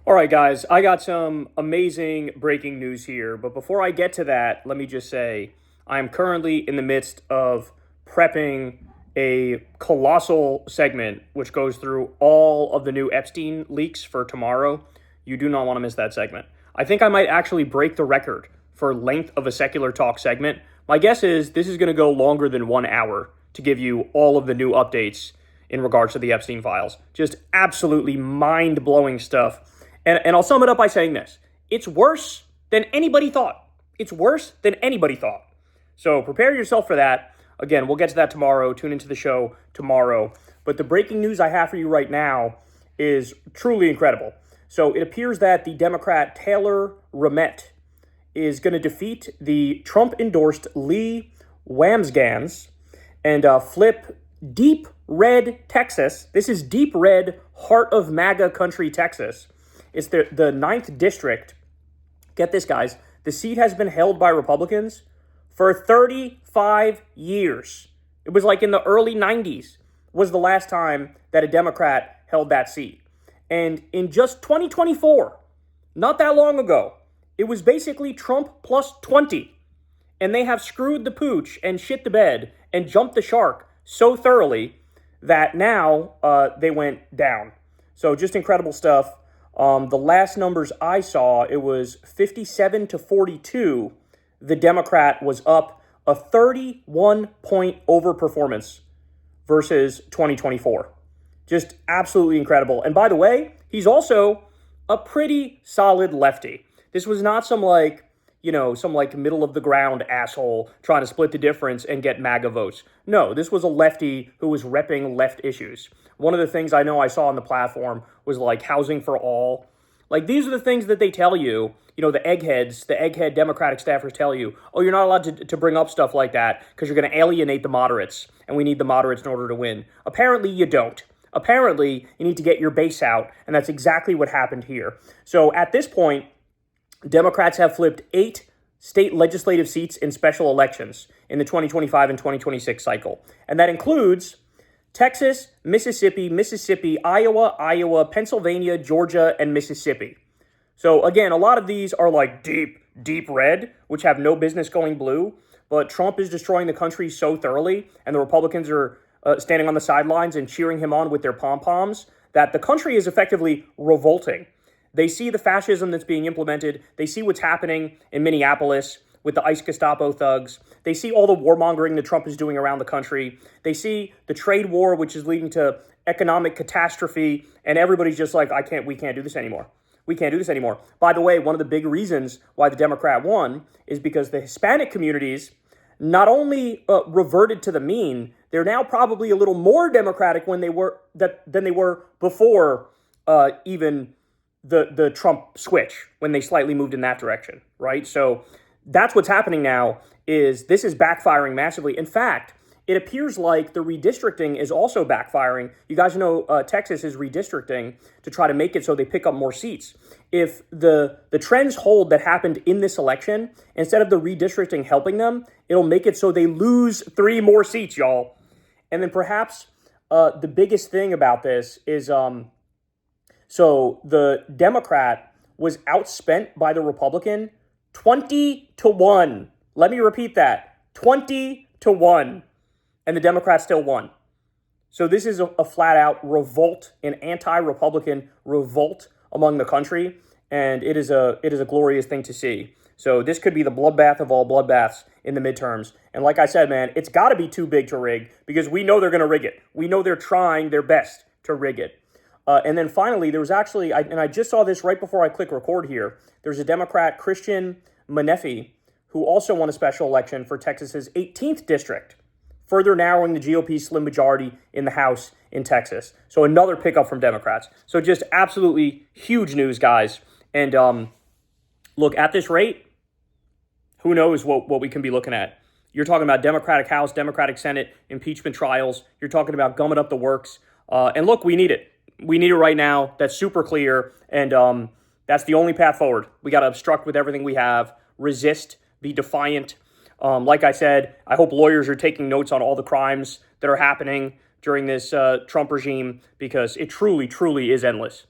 All right, guys, I got some amazing breaking news here. But before I get to that, let me just say I am currently in the midst of prepping a colossal segment which goes through all of the new Epstein leaks for tomorrow. You do not want to miss that segment. I think I might actually break the record for length of a secular talk segment. My guess is this is going to go longer than 1 hour to give you all of the new updates in regards to the Epstein files. Just absolutely mind blowing stuff. And I'll sum it up by saying this. It's worse than anybody thought. It's worse than anybody thought. So prepare yourself for that. Again, we'll get to that tomorrow. Tune into the show tomorrow. But the breaking news I have for you right now is truly incredible. So it appears that the Democrat Taylor Ramett is going to defeat the Trump-endorsed Lee Wamsgans and flip deep red Texas. This is deep red, heart of MAGA country Texas. It's the 9th district. Get this, guys. The seat has been held by Republicans for 35 years. It was like in the early 90s was the last time that a Democrat held that seat. And in just 2024, not that long ago, it was basically Trump plus 20. And they have screwed the pooch and shit the bed and jumped the shark so thoroughly that now they went down. So just incredible stuff. The last numbers I saw, it was 57-42. The Democrat was up a 31-point overperformance versus 2024. Just absolutely incredible. And by the way, he's also a pretty solid lefty. This was not some middle of the ground asshole trying to split the difference and get MAGA votes. No, this was a lefty who was repping left issues. One of the things I know I saw on the platform was like housing for all. Like these are the things that they tell you, the egghead Democratic staffers tell you, oh, you're not allowed to bring up stuff like that because you're going to alienate the moderates and we need the moderates in order to win. Apparently you don't. Apparently you need to get your base out, and that's exactly what happened here. So at this point, Democrats have flipped 8 state legislative seats in special elections in the 2025 and 2026 cycle. And that includes Texas, Mississippi, Iowa, Pennsylvania, Georgia, and Mississippi. So again, a lot of these are like deep red, which have no business going blue. But Trump is destroying the country so thoroughly, and the Republicans are standing on the sidelines and cheering him on with their pom-poms, that the country is effectively revolting. They see the fascism that's being implemented. They see what's happening in Minneapolis with the ICE Gestapo thugs. They see all the warmongering that Trump is doing around the country. They see the trade war, which is leading to economic catastrophe. And everybody's just like, we can't do this anymore. We can't do this anymore. By the way, one of the big reasons why the Democrat won is because the Hispanic communities not only reverted to the mean, they're now probably a little more Democratic than they were before even the Trump switch, when they slightly moved in that direction, right? So that's what's happening now. This is backfiring massively. In fact, it appears like the redistricting is also backfiring. You guys know Texas is redistricting to try to make it so they pick up more seats. If the trends hold that happened in this election, instead of the redistricting helping them, it'll make it so they lose 3 more seats, y'all. And then perhaps the biggest thing about this is so the Democrat was outspent by the Republican 20-1. Let me repeat that. 20-1. And the Democrats still won. So this is a flat-out revolt, an anti-Republican revolt among the country, and it is a glorious thing to see. So this could be the bloodbath of all bloodbaths in the midterms. And like I said, man, it's got to be too big to rig, because we know they're going to rig it. We know they're trying their best to rig it. And then finally, there was actually, and I just saw this right before I click record here, there's a Democrat, Christian Menefee, who also won a special election for Texas's 18th district, further narrowing the GOP's slim majority in the House in Texas. So another pickup from Democrats. So just absolutely huge news, guys. And look, at this rate, who knows what we can be looking at. You're talking about Democratic House, Democratic Senate, impeachment trials. You're talking about gumming up the works. And look, we need it. We need it right now. That's super clear. And that's the only path forward. We got to obstruct with everything we have, resist, be defiant. Like I said, I hope lawyers are taking notes on all the crimes that are happening during this Trump regime, because it truly, truly is endless.